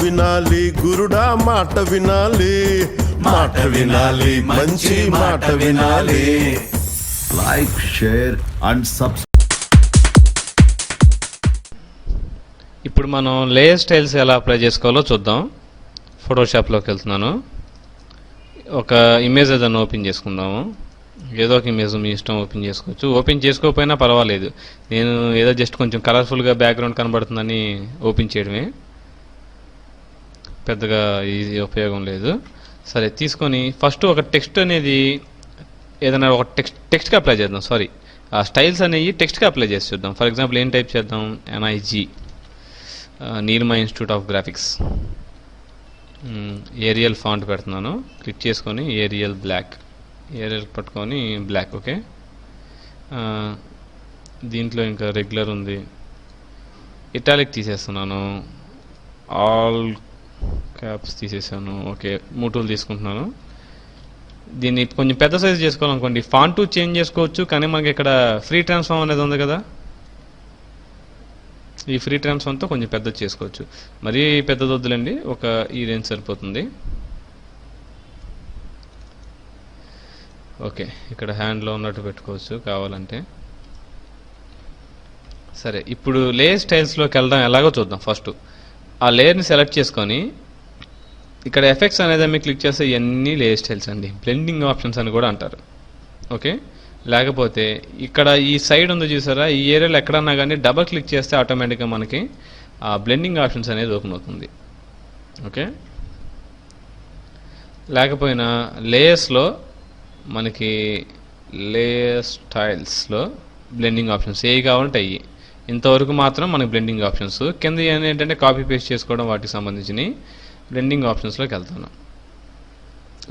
వినాలి గురుడా మాట వినాలి, మాట వినాలి మంచి మాట వినాలి. Like, share and subscribe. ఇప్పుడు మనం లేయర్ స్టైల్స్ ఎలా అప్లై చేసుకోవాలో చూద్దాం. ఫోటోషాప్లోకి వెళ్తున్నాను. ఒక ఇమేజ్ ఏదైనా ఓపెన్ చేసుకుందాము. ఏదో ఒక ఇమేజ్ మీ ఇష్టం ఓపెన్ చేసుకోవచ్చు. ఓపెన్ చేసుకోకపోయినా పర్వాలేదు. నేను ఏదో జస్ట్ కొంచెం కలర్ఫుల్గా బ్యాక్గ్రౌండ్ కనబడుతుందని ఓపెన్ చేయడమే, పెద్దగా ఇది ఉపయోగం లేదు. సరే, తీసుకొని ఫస్ట్ ఒక టెక్స్ట్ అనేది ఏదైనా ఒక టెక్స్ట్కి అప్లై చేద్దాం. సారీ, ఆ స్టైల్స్ అనేవి టెక్స్ట్కి అప్లై చేసి చూద్దాం. ఫర్ ఎగ్జాంపుల్ ఏం టైప్ చేద్దాం? NIG, Neelima institute of graphics. Arial font పెడుతున్నాను. క్లిక్ చేసుకొని ఏరియల్ బ్లాక్, ఏరియల్ పట్టుకొని బ్లాక్. ఓకే, దీంట్లో ఇంకా రెగ్యులర్ ఉంది. ఇటాలిక్ తీసేస్తున్నాను. ఆల్ క్యాప్స్ తీసేసాను. ఓకే, మూటూలు తీసుకుంటున్నాను. దీన్ని కొంచెం పెద్ద సైజ్ చేసుకోవాలనుకోండి, ఫాంట్ చేంజ్ చేసుకోవచ్చు. కానీ మనకి ఇక్కడ ఫ్రీ ట్రాన్స్ఫార్మ్ అనేది ఉంది కదా, ఈ ఫ్రీ ట్రాన్స్ఫార్మ్తో కొంచెం పెద్దది చేసుకోవచ్చు. మరీ పెద్దది వద్దులండి, ఒక ఈ రేంజ్ సరిపోతుంది. ఓకే, ఇక్కడ హ్యాండ్లో ఉన్నట్టు పెట్టుకోవచ్చు కావాలంటే. సరే, ఇప్పుడు లేయర్ స్టైల్స్లోకి వెళ్దాం. ఎలాగో చూద్దాం. ఫస్ట్ ఆ లేయర్ని సెలెక్ట్ చేసుకొని ఇక్కడ ఎఫెక్ట్స్ అనేది మీకు క్లిక్ చేస్తే ఇవన్నీ లేయర్ స్టైల్స్ అండి. బ్లెండింగ్ ఆప్షన్స్ అని కూడా అంటారు. ఓకే, లేకపోతే ఇక్కడ ఈ సైడ్ ఉంది చూసారా, ఈ ఏరియాలో ఎక్కడన్నా కానీ డబల్ క్లిక్ చేస్తే ఆటోమేటిక్గా మనకి ఆ బ్లెండింగ్ ఆప్షన్స్ అనేది ఓపెన్ అవుతుంది. ఓకే, లేకపోయినా లేయర్స్లో మనకి లేయర్ స్టైల్స్లో బ్లెండింగ్ ఆప్షన్స్ ఏవి కావాలంటే అయ్యి. ఇంతవరకు మాత్రం మనకి బ్లెండింగ్ ఆప్షన్స్. కింద ఏంటంటే కాపీ పేస్ట్ చేసుకోవడం, వాటికి సంబంధించి బ్లెండింగ్ ఆప్షన్స్లోకి వెళ్తాను.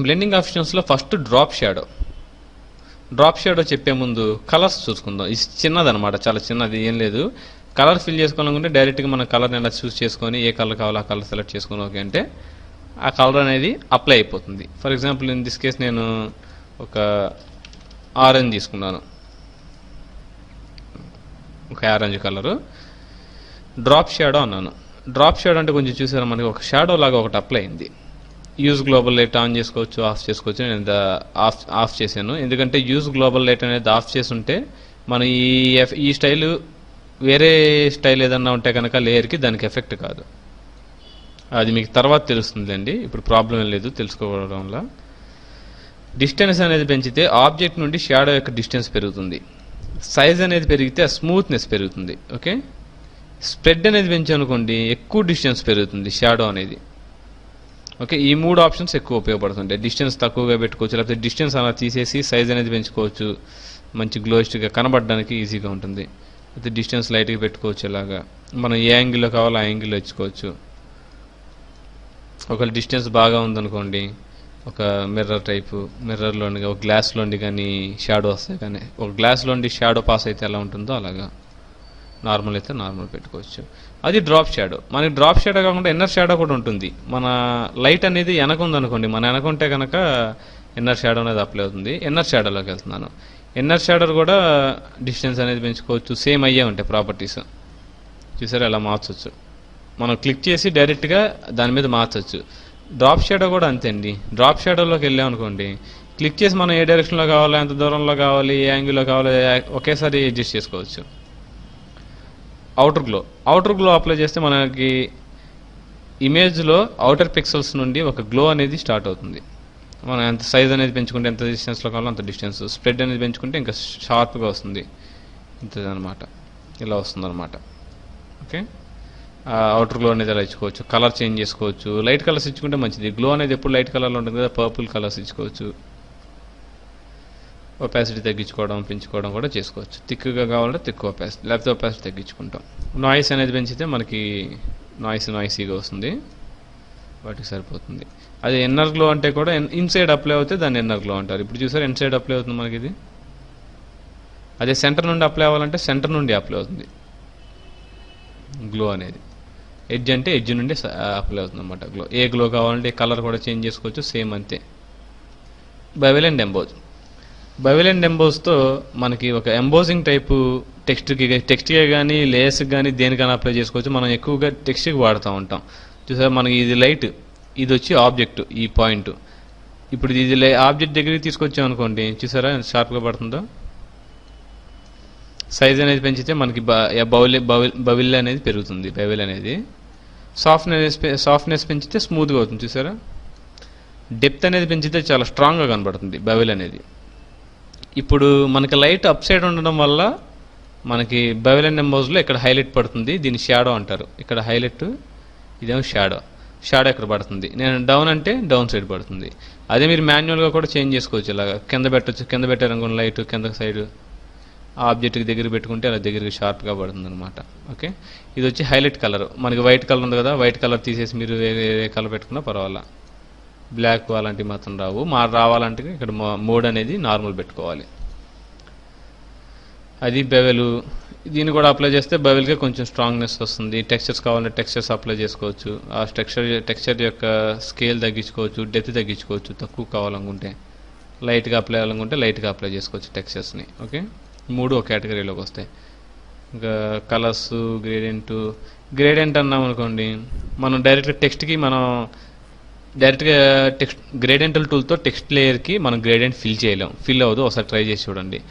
బ్లెండింగ్ ఆప్షన్స్లో first drop shadow. Drop shadow చెప్పే ముందు కలర్స్ చూసుకుందాం. ఇది చిన్నదనమాట, చాలా చిన్నది, ఏం లేదు. కలర్ ఫిల్ చేసుకోవాలనుకుంటే డైరెక్ట్గా మన కలర్ని ఎలా చూస్ చేసుకొని ఏ కలర్ కావాలో ఆ కలర్ సెలెక్ట్ చేసుకొని ఓకే అంటే ఆ కలర్ అనేది అప్లై అయిపోతుంది. For example in this case నేను ఒక ఆరెంజ్ తీసుకున్నాను, ఒక ఆరెంజ్ కలరు. డ్రాప్ షాడో అన్నాను. డ్రాప్ షాడో అంటే కొంచెం చూసారా, మనకి ఒక షాడో లాగా ఒకటి అప్లై అయింది. యూజ్ గ్లోబల్ లైట్ ఆన్ చేసుకోవచ్చు, ఆఫ్ చేసుకోవచ్చు. నేను ఆఫ్ చేశాను, ఎందుకంటే యూజ్ గ్లోబల్ లైట్ అనేది ఆఫ్ చేసి ఉంటే మనం ఈ స్టైల్ వేరే స్టైల్ ఏదన్నా ఉంటే కనుక లేయర్కి దానికి ఎఫెక్ట్ కాదు. అది మీకు తర్వాత తెలుస్తుందండి, ఇప్పుడు ప్రాబ్లం ఏం లేదు తెలుసుకోవడం వల్ల. డిస్టెన్స్ అనేది పెంచితే ఆబ్జెక్ట్ నుండి షాడో యొక్క డిస్టెన్స్ పెరుగుతుంది. సైజ్ అనేది పెరిగితే స్మూత్నెస్ పెరుగుతుంది. ఓకే, స్ప్రెడ్ అనేది పెంచానుకోండి ఎక్కువ డిస్టెన్స్ పెరుగుతుంది షాడో అనేది. ఓకే, ఈ మూడు ఆప్షన్స్ ఎక్కువ ఉపయోగపడుతుంటాయి. డిస్టెన్స్ తక్కువగా పెట్టుకోవచ్చు, లేకపోతే డిస్టెన్స్ అలా తీసేసి సైజ్ అనేది పెంచుకోవచ్చు. మంచి గ్లోయిస్ట్గా కనబడడానికి ఈజీగా ఉంటుంది. అయితే డిస్టెన్స్ లైట్గా పెట్టుకోవచ్చు. ఇలాగా మనం ఏ యాంగిల్లో కావాలో ఆ యాంగిల్లో ఇచ్చుకోవచ్చు. ఒకవేళ డిస్టెన్స్ బాగా ఉందనుకోండి, ఒక మిర్రర్ టైపు, మిర్రర్లోని ఒక గ్లాస్లోండి కానీ షాడో వస్తాయి. కానీ ఒక గ్లాస్లోండి షాడో పాస్ అయితే ఎలా ఉంటుందో అలాగా నార్మల్ అయితే నార్మల్ పెట్టుకోవచ్చు. అది డ్రాప్ షాడో. మనకి డ్రాప్ షాడో కాకుండా ఇన్నర్ షాడో కూడా ఉంటుంది. మన లైట్ అనేది వెనక ఉందనుకోండి, మన వెనక ఉంటే కనుక ఇన్నర్ షాడో అనేది అప్లై అవుతుంది. ఇన్నర్ షాడోలోకి వెళ్తున్నాను. ఇన్నర్ షాడో కూడా డిస్టెన్స్ అనేది పెంచుకోవచ్చు. సేమ్ అయ్యే ఉంటాయి ప్రాపర్టీస్. చూసారా, ఎలా మార్చవచ్చు. మనం క్లిక్ చేసి డైరెక్ట్గా దాని మీద మార్చవచ్చు. డ్రాప్ షాడో కూడా అంతే అండి. డ్రాప్ షాడోలోకి వెళ్ళామనుకోండి, క్లిక్ చేసి మనం ఏ డైరెక్షన్లో కావాలో, ఎంత దూరంలో కావాలి, ఏ యాంగిల్లో కావాలో ఒకేసారి అడ్జస్ట్ చేసుకోవచ్చు. అవుటర్ గ్లో అప్లై చేస్తే మనకి ఇమేజ్లో అవుటర్ పిక్సెల్స్ నుండి ఒక గ్లో అనేది స్టార్ట్ అవుతుంది. మనం ఎంత సైజ్ అనేది పెంచుకుంటే ఎంత డిస్టెన్స్లో కావాలో అంత డిస్టెన్స్, స్ప్రెడ్ అనేది పెంచుకుంటే ఇంకా షార్ప్గా వస్తుంది. ఇంతదనమాట, ఇలా వస్తుంది అనమాట. ఓకే, అవుటర్ గ్లో అనేది అలా ఇచ్చుకోవచ్చు. కలర్ చేంజ్ చేసుకోవచ్చు. లైట్ కలర్స్ ఇచ్చుకుంటే మంచిది. గ్లో అనేది ఎప్పుడు లైట్ కలర్లో ఉంటుంది కదా, పర్పుల్ కలర్స్ ఇచ్చుకోవచ్చు. ఒపాసిటీ తగ్గించుకోవడం, పెంచుకోవడం కూడా చేసుకోవచ్చు. థిక్గా కావాలంటే థిక్ ఒపాసిటీ, లేకపోతే ఒపాసిటీ తగ్గించుకుంటాం. నాయిస్ అనేది పెంచితే మనకి నాయిసీగా వస్తుంది, వాటికి సరిపోతుంది. అదే ఇన్నర్ గ్లో అంటే కూడా ఇన్సైడ్ అప్లై అవుతే దాన్ని ఇన్నర్ గ్లో అంటారు. ఇప్పుడు చూసారు ఇన్సైడ్ అప్లై అవుతుంది మనకి ఇది. అదే సెంటర్ నుండి అప్లై అవ్వాలంటే సెంటర్ నుండి అప్లై అవుతుంది గ్లో అనేది. ఎడ్జ్ అంటే ఎడ్జ్ నుండి అప్లై అవుతుంది అనమాట గ్లో. ఏ గ్లో కావాలంటే కలర్ కూడా చేంజ్ చేసుకోవచ్చు, సేమ్ అంతే. Bevel and emboss. Bevel and ఎంబోజ్తో మనకి ఒక ఎంబోజింగ్ టైపు టెక్స్ట్కి కానీ లేయర్స్కి కానీ దేనికైనా అప్లై చేసుకోవచ్చు. మనం ఎక్కువగా టెక్స్ట్కి వాడుతూ ఉంటాం. చూసారా మనకి ఇది లైట్, ఇది వచ్చి ఆబ్జెక్ట్, ఈ పాయింట్. ఇప్పుడు ఇది ఆబ్జెక్ట్ దగ్గరికి తీసుకొచ్చాం అనుకోండి, చూసారా ఎంత షార్ప్గా పడుతుందో. సైజ్ అనేది పెంచితే మనకి బవిల్ అనేది పెరుగుతుంది, బవిల్ అనేది. సాఫ్ట్నెస్ పెంచితే స్మూత్గా అవుతుంది, చూసారా. డెప్త్ అనేది పెంచితే చాలా స్ట్రాంగ్గా కనబడుతుంది బవిల్ అనేది. ఇప్పుడు మనకి లైట్ అప్ సైడ్ ఉండడం వల్ల మనకి బవిల్ అండ్ ఎంబోజ్లో ఇక్కడ హైలైట్ పడుతుంది, దీన్ని షాడో అంటారు. ఇక్కడ హైలైట్, ఇదేమో షాడో ఇక్కడ పడుతుంది. నేను డౌన్ అంటే డౌన్ సైడ్ పడుతుంది. అదే మీరు మాన్యువల్గా కూడా చేంజ్ చేసుకోవచ్చు, ఇలాగా కింద పెట్టచ్చు. కింద పెట్టారనుకోండి లైట్ కింద సైడ్ ఆబ్జెక్ట్కి దగ్గర పెట్టుకుంటే అలా దగ్గరికి షార్ప్గా పడుతుంది అనమాట. ఓకే, ఇది వచ్చి హైలైట్ కలర్. మనకి వైట్ కలర్ ఉంది కదా, వైట్ కలర్ తీసేసి మీరు వేరే కలర్ పెట్టుకున్నా పర్వాలా, బ్లాక్ అలాంటివి మాత్రం రావు. రావాలంటే ఇక్కడ మోడ్ అనేది నార్మల్ పెట్టుకోవాలి. అది బెవెలు. దీన్ని కూడా అప్లై చేస్తే బెవెల్కి కొంచెం స్ట్రాంగ్నెస్ వస్తుంది. టెక్స్చర్స్ కావాలంటే టెక్స్చర్స్ అప్లై చేసుకోవచ్చు. ఆ టెక్స్చర్ యొక్క స్కేల్ తగ్గించుకోవచ్చు, డెప్త్ తగ్గించుకోవచ్చు. తక్కువ కావాలనుకుంటే లైట్గా అప్లై అవ్వాలనుకుంటే లైట్గా అప్లై చేసుకోవచ్చు టెక్స్చర్స్ని. ఓకే, 3 ఒక కేటగిరీలోకి వస్తాయి. ఇంకా కలర్స్, గ్రేడియంట్ అన్నాం అనుకోండి, మనం డైరెక్ట్గా టెక్స్ట్కి గ్రేడియంటల్ టూల్తో టెక్స్ట్ లేయర్కి మనం గ్రేడియంట్ ఫిల్ అవ్వదు. ఒకసారి ట్రై చేసి చూడండి.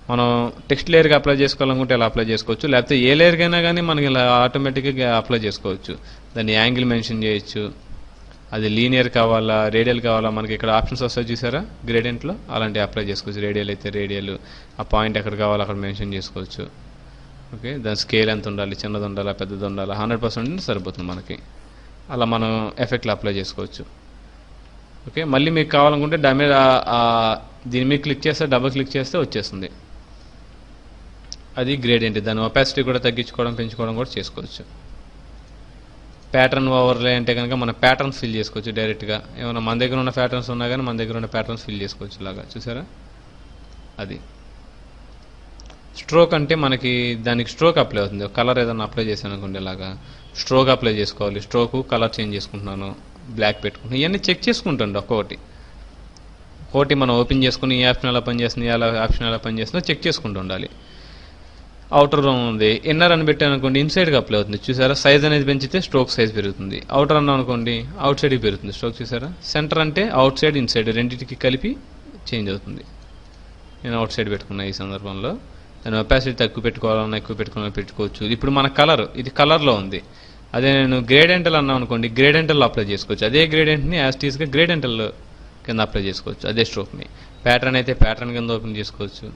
మనం టెక్స్ట్ లేయర్కి అప్లై చేసుకోవాలనుకుంటే ఇలా అప్లై చేసుకోవచ్చు, లేకపోతే ఏ లేయర్కైనా కానీ మనకి ఇలా ఆటోమేటిక్గా అప్లై చేసుకోవచ్చు. దాన్ని యాంగిల్ మెన్షన్ చేయొచ్చు, అది లీనియర్ కావాలా రేడియల్ కావాలా, మనకి ఇక్కడ ఆప్షన్స్ వస్తాయి చూసారా గ్రేడియంట్లో, అలాంటివి అప్లై చేసుకోవచ్చు. రేడియల్ అయితే రేడియల్, ఆ పాయింట్ ఎక్కడ కావాలో అక్కడ మెన్షన్ చేసుకోవచ్చు. ఓకే, దాని స్కేల్ ఎంత ఉండాలి, చిన్నది ఉండాలా పెద్దది ఉండాలా, 100% సరిపోతుంది మనకి. అలా మనం ఎఫెక్ట్లు అప్లై చేసుకోవచ్చు. ఓకే, మళ్ళీ మీకు కావాలనుకుంటే దీని మీద క్లిక్ చేస్తే డబుల్ క్లిక్ చేస్తే వచ్చేస్తుంది. అది గ్రేడియంట్. దాని ఒపాసిటీ కూడా తగ్గించుకోవడం పెంచుకోవడం కూడా చేసుకోవచ్చు. ప్యాటర్న్ ఓవర్లే అంటే కనుక మన ప్యాటర్న్స్ ఫిల్ చేసుకోవచ్చు డైరెక్ట్గా. ఏమైనా మన దగ్గర ఉన్న ప్యాటర్న్స్ ఉన్నా కానీ మన దగ్గర ఉన్న ప్యాటర్న్స్ ఫిల్ చేసుకోవచ్చు ఇలాగా, చూసారా. అది స్ట్రోక్ అంటే మనకి దానికి స్ట్రోక్ అప్లై అవుతుంది. కలర్ ఏదైనా అప్లై చేశాను అనుకోండి, ఇలాగా స్ట్రోక్ అప్లై చేసుకోవాలి. స్ట్రోకు కలర్ చేంజ్ చేసుకుంటున్నాను, బ్లాక్ పెట్టుకుంటున్నాను, ఇవన్నీ చెక్ చేసుకుంటాండి ఒక్కొక్కటి మనం ఓపెన్ చేసుకుని ఈ ఆప్షన్ ఎలా పనిచేస్తుంది, ఆప్షన్ ఎలా పనిచేస్తుందో చెక్ చేసుకుంటూ ఉండాలి. అవుటర్ ఉంది, ఇన్నర్ అని పెట్టాను అనుకోండి ఇన్సైడ్గా అప్లై అవుతుంది, చూసారా. సైజ్ అనేది పెంచితే స్ట్రోక్ సైజ్ పెరుగుతుంది. అవుటర్ అన్నాం అనుకోండి అవుట్ సైడ్కి పెరుగుతుంది స్ట్రోక్, చూసారా. సెంటర్ అంటే అవుట్ సైడ్ ఇన్సైడ్ రెండింటికి కలిపి చేంజ్ అవుతుంది. నేను అవుట్ సైడ్ పెట్టుకున్నా ఈ సందర్భంలో. దాని ఒపాసిటీ తక్కువ పెట్టుకోవాలన్నా ఎక్కువ పెట్టుకోవచ్చు. ఇప్పుడు మన కలర్, ఇది కలర్లో ఉంది. అదే నేను గ్రేడియంటల్ అన్నాం అనుకోండి, గ్రేడియంటల్లో అప్లై చేసుకోవచ్చు. అదే గ్రేడియంట్ని యాస్టీస్గా గ్రేడియంటల్ కింద అప్లై చేసుకోవచ్చు, అదే స్ట్రోక్ని. ప్యాటర్న్ అయితే ప్యాటర్న్ కింద ఓపెన్ చేసుకోవచ్చు.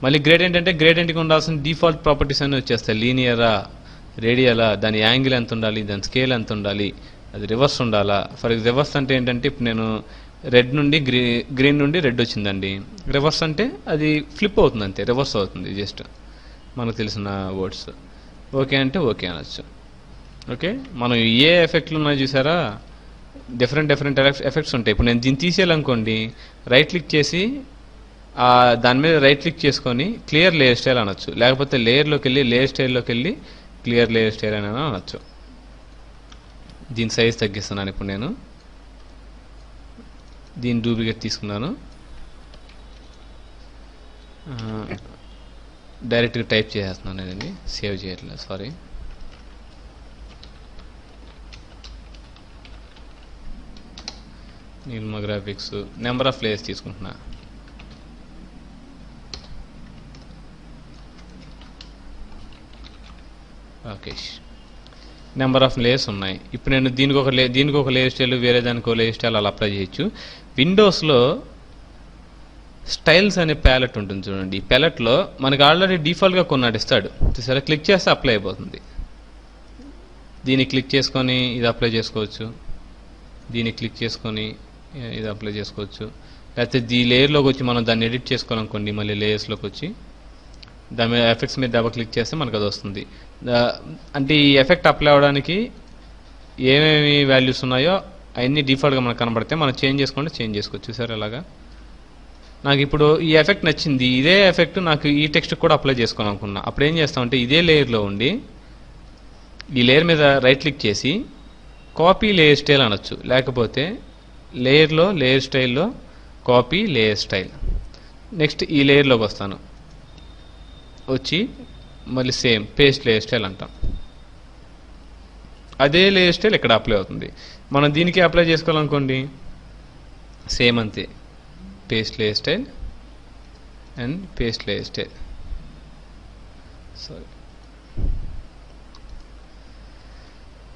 మళ్ళీ గ్రేడియంట్ అంటే గ్రేడియంట్కి ఉండాల్సిన డిఫాల్ట్ ప్రాపర్టీస్ అన్నీ వచ్చేస్తాయి. లీనియరా, రేడియలా, దాని యాంగిల్ ఎంత ఉండాలి, దాని స్కేల్ ఎంత ఉండాలి, అది రివర్స్ ఉండాలా. ఫర్ రివర్స్ అంటే ఏంటంటే ఇప్పుడు నేను రెడ్ నుండి గ్రీన్ నుండి రెడ్ వచ్చిందండి. రివర్స్ అంటే అది ఫ్లిప్ అవుతుంది అంతే, రివర్స్ అవుతుంది, జస్ట్ మనకు తెలిసిన వర్డ్స్. ఓకే అంటే ఓకే అనొచ్చు. ఓకే, మనం ఏ ఎఫెక్ట్లు ఉన్నాయి చూసారా, డిఫరెంట్ ఎఫెక్ట్స్ ఉంటాయి. ఇప్పుడు నేను దీన్ని తీసేయాలనుకోండి, రైట్ క్లిక్ చేసి దాని మీద రైట్ క్లిక్ చేసుకొని క్లియర్ లేయర్ స్టైల్ అనొచ్చు, లేకపోతే లేయర్ స్టైల్లోకి వెళ్ళి క్లియర్ లేయర్ స్టైల్ అని అనొచ్చు. దీని సైజ్ తగ్గిస్తున్నాను. ఇప్పుడు నేను దీని డూప్లికేట్ తీసుకున్నాను, డైరెక్ట్గా టైప్ చేసేస్తున్నాను. నేనండి సేవ్ చేయట్లేదు, sorry. Neelma graphics, number of layers తీసుకుంటున్నా. ఓకే, నెంబర్ ఆఫ్ లేయర్స్ ఉన్నాయి. ఇప్పుడు నేను దీనికి ఒక లేయర్ స్టైల్, వేరే దానికి ఒక లేయర్ స్టైల్ అలా అప్లై చేయొచ్చు. విండోస్లో స్టైల్స్ అనే ప్యాలెట్ ఉంటుంది చూడండి. ఈ ప్యాలెట్లో మనకి ఆల్రెడీ డిఫాల్ట్గా కొన్నాడు ఇస్తాడు, సరే క్లిక్ చేస్తే అప్లై అయిపోతుంది. దీన్ని క్లిక్ చేసుకొని ఇది అప్లై చేసుకోవచ్చు, దీన్ని క్లిక్ చేసుకొని ఇది అప్లై చేసుకోవచ్చు. లేకపోతే ఈ లేయర్లోకి వచ్చి మనం దాన్ని ఎడిట్ చేసుకోవాలనుకోండి, మళ్ళీ లేయర్స్లోకి వచ్చి దాని మీద ఎఫెక్ట్స్ మీద డబల్ క్లిక్ చేస్తే మనకు అది వస్తుంది. అంటే ఈ ఎఫెక్ట్ అప్లై అవ్వడానికి ఏమేమి వాల్యూస్ ఉన్నాయో అవన్నీ డిఫాల్ట్గా మనకు కనబడితే మనం చేంజ్ చేసుకోవచ్చు సార్. అలాగా నాకు ఇప్పుడు ఈ ఎఫెక్ట్ నచ్చింది, ఇదే ఎఫెక్ట్ నాకు ఈ టెక్స్ట్ కూడా అప్లై చేసుకోవాలనుకున్నా. అప్పుడు ఏం చేస్తామంటే ఇదే లేయర్లో ఉండి ఈ లేయర్ మీద రైట్ క్లిక్ చేసి కాపీ లేయర్ స్టైల్ అనొచ్చు, లేకపోతే లేయర్ స్టైల్లో కాపీ లేయర్ స్టైల్. నెక్స్ట్ ఈ లేయర్లోకి వస్తాను, వచ్చి మళ్ళీ సేమ్ పేస్ట్ లేయర్ స్టైల్ అంటాం. అదే లేయర్ స్టైల్ ఇక్కడ అప్లై అవుతుంది. మనం దీనికి అప్లై చేసుకోవాలనుకోండి సేమ్ అంతే, paste layer style and paste layer style. Sorry,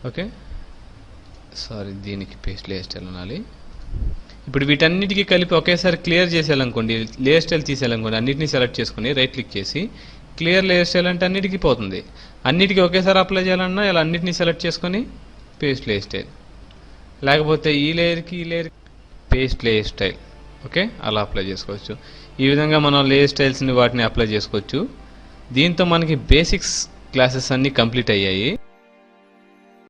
okay sorry, దీనికి పేస్ట్ లేయర్ స్టైల్ అనాలి. ఇప్పుడు వీటన్నిటికీ కలిపి ఒకేసారి క్లియర్ చేసేయాలనుకోండి, లేయర్ స్టైల్ తీసేయాలనుకోండి, అన్నిటిని సెలెక్ట్ చేసుకుని రైట్ క్లిక్ చేసి క్లియర్ లేయర్ స్టైల్ అంటే అన్నిటికీ పోతుంది. అన్నిటికీ ఒకేసారి అప్లై చేయాలన్నా ఇలా అన్నిటిని సెలెక్ట్ చేసుకొని పేస్ట్ లేయర్ స్టైల్, లేకపోతే ఈ లేయర్కి ఈ layer paste layer style. Okay, అలా అప్లై చేసుకోవచ్చు. ఈ విధంగా మనం లేయర్ స్టైల్స్ని వాటిని అప్లై చేసుకోవచ్చు. దీంతో మనకి బేసిక్స్ క్లాసెస్ అన్నీ కంప్లీట్ అయ్యాయి.